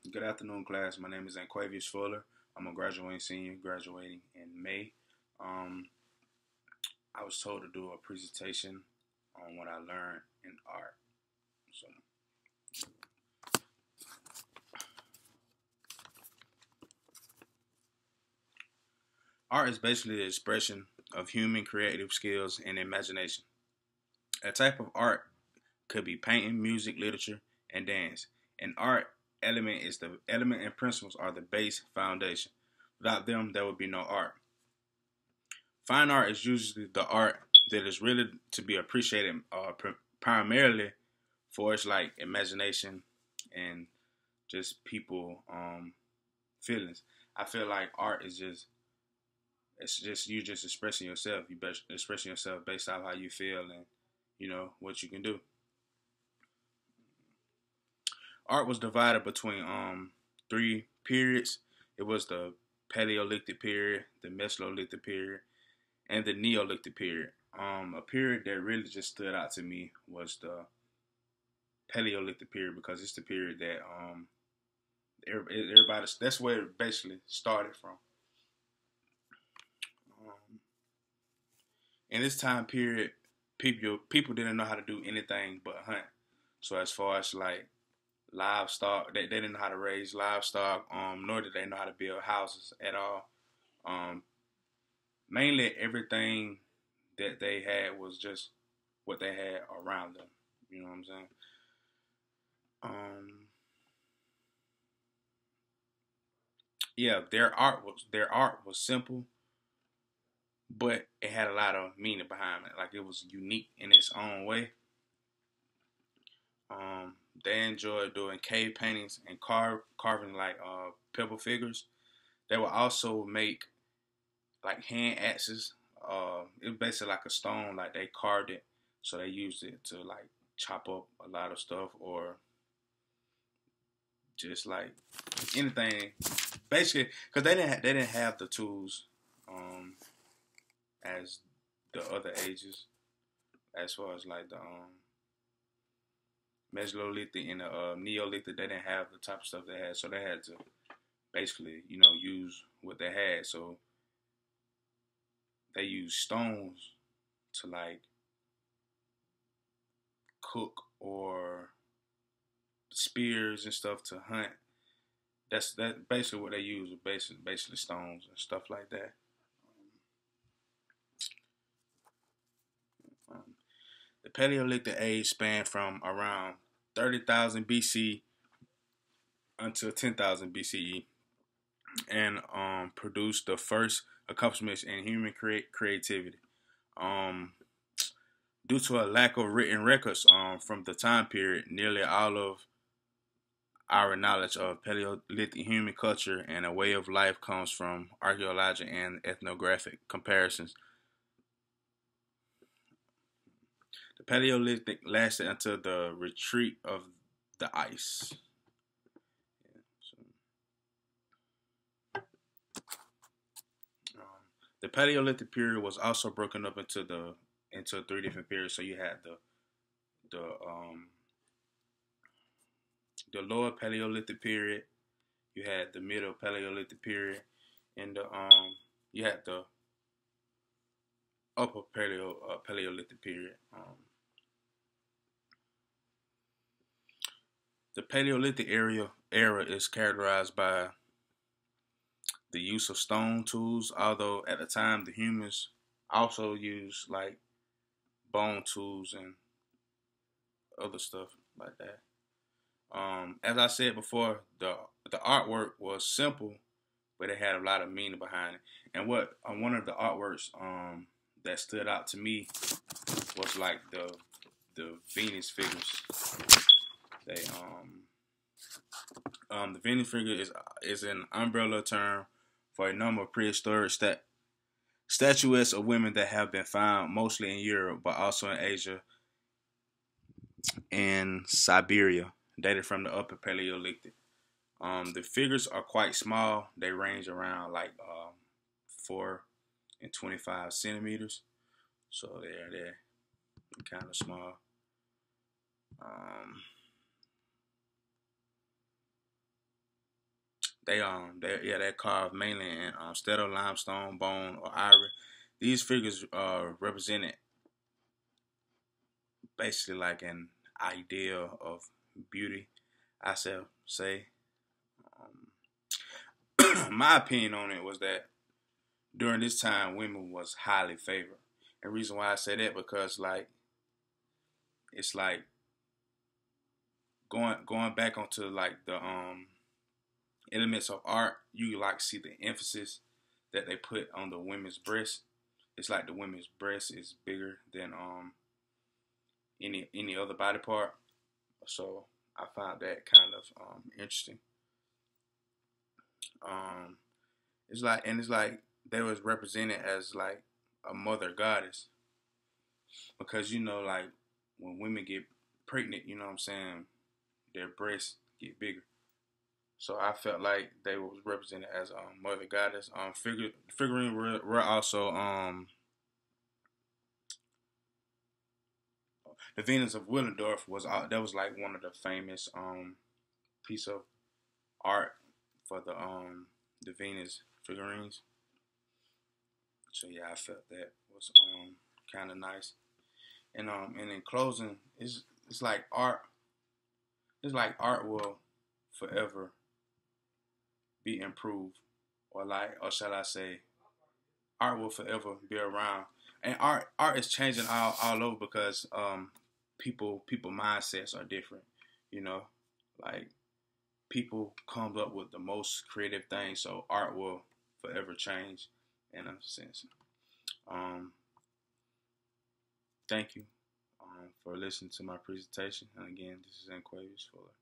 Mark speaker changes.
Speaker 1: Good afternoon, class. My name is Anquavius Fuller. I'm a graduating senior, graduating in May. Um, I was told to do a presentation on what I learned in art. So, art is basically the expression of human creative skills and imagination. A type of art could be painting, music, literature, and dance. An art element is the element and principles are the base foundation. Without them, there would be no art. Fine art is usually the art that is really to be appreciated primarily for its like imagination and just people feelings. I feel like art is just it's just you just expressing yourself. You expressing yourself based off how you feel and what you can do. Art was divided between three periods. It was the Paleolithic period, the Mesolithic period, and the Neolithic period. A period that really just stood out to me was the Paleolithic period because it's the period that everybody that's where it basically started from. Um, in this time period, people didn't know how to do anything but hunt. So as far as like livestock, they didn't know how to raise livestock, nor did they know how to build houses at all. Um, Mainly everything that they had was just what they had around them. You know what I'm saying? Um, yeah, their art was simple, but it had a lot of meaning behind it. Like it was unique in its own way. They enjoyed doing cave paintings and carving like pebble figures. They would also make like hand axes. It was basically like a stone, like they carved it, so they used it to like chop up a lot of stuff or just like anything. Basically, because they didn't have the tools um, as the other ages, as far as like the Mesolithic and the Neolithic, they didn't have the type of stuff they had, so they had to basically, use what they had. So they used stones to like cook or spears and stuff to hunt. That basically what they use, basically stones and stuff like that. Um, the Paleolithic age spanned from around 30,000 BC until 10,000 BCE and produced the first accomplishments in human creativity. Um, Due to a lack of written records from the time period, nearly all of our knowledge of Paleolithic human culture and a way of life comes from archaeological and ethnographic comparisons. The Paleolithic lasted until the retreat of the ice. Yeah, so, the Paleolithic period was also broken up into three different periods. So you had the the lower Paleolithic period, you had the middle Paleolithic period, and you had the upper Paleolithic period. The Paleolithic era is characterized by the use of stone tools, although at the time the humans also used like bone tools and other stuff like that. As I said before, the artwork was simple, but it had a lot of meaning behind it. And what one of the artworks that stood out to me was like the Venus figures. They the Venus figure is an umbrella term for a number of prehistoric statuettes of women that have been found mostly in Europe, but also in Asia and Siberia, dated from the Upper Paleolithic. The figures are quite small. They range around like 4 and 25 centimeters. So they're kind of small. Um, They're carved mainly in instead of limestone, bone, or ivory. These figures represented basically like an ideal of beauty. I shall say, my opinion on it was that during this time, women was highly favored. And reason why I say that because like it's like going back onto like the elements of art, you like see the emphasis that they put on the women's breast. It's like the women's breast is bigger than any other body part. So I found that kind of interesting. Um, it's like they was represented as like a mother goddess because you know like when women get pregnant, you know what I'm saying, their breasts get bigger. So I felt like they was represented as mother goddess. Figurine were also the Venus of Willendorf was that was like one of the famous piece of art for the Venus figurines. So yeah, I felt that was kind of nice. And in closing, it's like art. It's like art will forever be improved, or shall I say, art will forever be around. And art is changing all over because people mindsets are different. You know, like people come up with the most creative things, so art will forever change in a sense. Um, Thank you for listening to my presentation. And again, this is Anquavius Fuller.